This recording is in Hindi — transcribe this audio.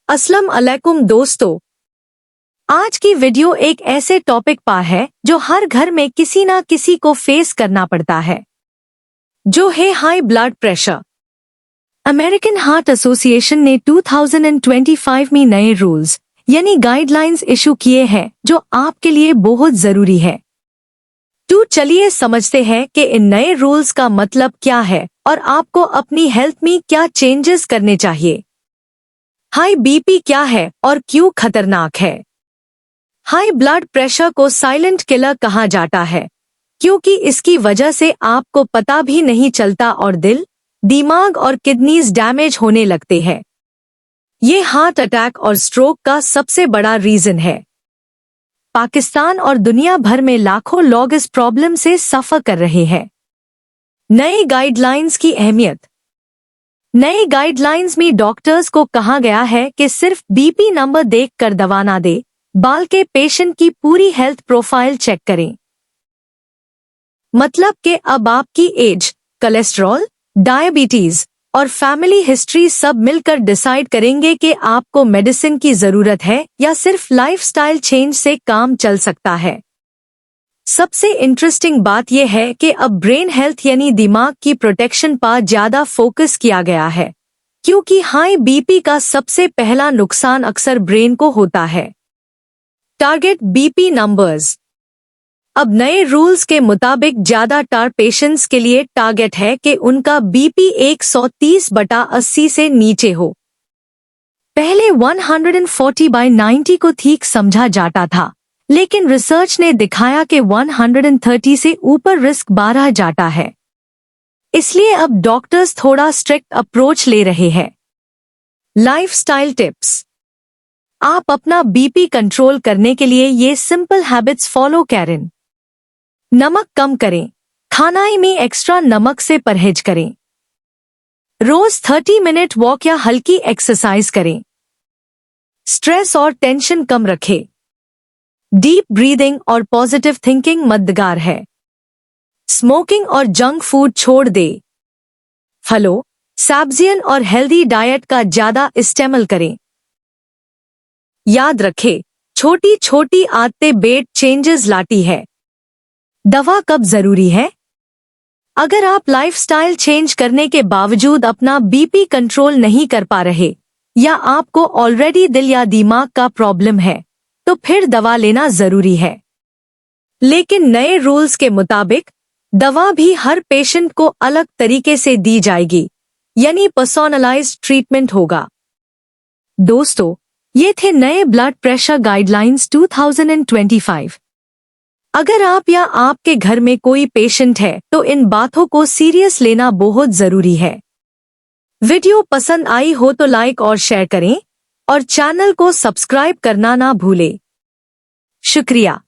अस्सलाम अलैकुम दोस्तों, आज की वीडियो एक ऐसे टॉपिक पर है जो हर घर में किसी ना किसी को फेस करना पड़ता है, जो है high blood pressure. American heart association ने 2025 में नए रूल्स यानी गाइडलाइंस इशू किए हैं जो आपके लिए बहुत जरूरी है। तो चलिए समझते हैं कि इन नए रूल्स का मतलब क्या है और आपको अपनी हेल्थ में क्या चेंजेस करने चाहिए। हाई बीपी क्या है और क्यों खतरनाक है? हाई ब्लड प्रेशर को साइलेंट किलर कहा जाता है क्योंकि इसकी वजह से आपको पता भी नहीं चलता और दिल, दिमाग और किडनीज डैमेज होने लगते हैं। ये हार्ट अटैक और स्ट्रोक का सबसे बड़ा रीजन है। पाकिस्तान और दुनिया भर में लाखों लोग इस प्रॉब्लम से सफर कर रहे हैं। नए गाइडलाइंस की अहमियत। नए गाइडलाइंस में डॉक्टर्स को कहा गया है कि सिर्फ बीपी नंबर देखकर दवा ना दे, बल्कि पेशेंट की पूरी हेल्थ प्रोफाइल चेक करें। मतलब कि अब आपकी एज, कोलेस्ट्रॉल, डायबिटीज और फैमिली हिस्ट्री सब मिलकर डिसाइड करेंगे कि आपको मेडिसिन की जरूरत है या सिर्फ लाइफस्टाइल चेंज से काम चल सकता है। सबसे इंटरेस्टिंग बात यह है कि अब ब्रेन हेल्थ यानी दिमाग की प्रोटेक्शन पर ज्यादा फोकस किया गया है, क्योंकि हाई बीपी का सबसे पहला नुकसान अक्सर ब्रेन को होता है। Target BP numbers. अब नए रूल्स के मुताबिक ज्यादातर पेशेंट्स के लिए टारगेट है कि उनका बीपी 130/80 से नीचे हो। पहले 140/90 को ठीक समझा जाता था, लेकिन रिसर्च ने दिखाया कि 130 से ऊपर रिस्क बढ़ जाता है। इसलिए अब डॉक्टर्स थोड़ा स्ट्रिक्ट अप्रोच ले रहे हैं। Lifestyle tips. आप अपना बीपी कंट्रोल करने के लिए ये सिंपल हैबिट्स फॉलो करें। नमक कम करें, खाने में एक्स्ट्रा नमक से परहेज करें। रोज 30 मिनट वॉक या हल्की एक्सरसाइज करें। स्ट्रेस और टेंशन कम रखें। डीप ब्रीदिंग और पॉजिटिव थिंकिंग मददगार है। स्मोकिंग और जंक फूड छोड़ दे। फलों, सब्जियां और हेल्दी डाइट का ज्यादा इस्तेमाल करें। याद रखें, छोटी छोटी आदतें बेड चेंजेस लाती है। दवा कब जरूरी है? अगर आप लाइफस्टाइल चेंज करने के बावजूद अपना बीपी कंट्रोल नहीं कर पा रहे या आपको ऑलरेडी दिल या दिमाग का प्रॉब्लम है, तो फिर दवा लेना जरूरी है। लेकिन नए रूल्स के मुताबिक दवा भी हर पेशेंट को अलग तरीके से दी जाएगी, यानी पर्सनलाइज्ड ट्रीटमेंट होगा। दोस्तों, ये थे नए ब्लड प्रेशर गाइडलाइंस 2025। अगर आप या आपके घर में कोई पेशेंट है तो इन बातों को सीरियस लेना बहुत जरूरी है। वीडियो पसंद आई हो तो लाइक और शेयर करें और चैनल को सब्सक्राइब करना ना भूलें। शुक्रिया।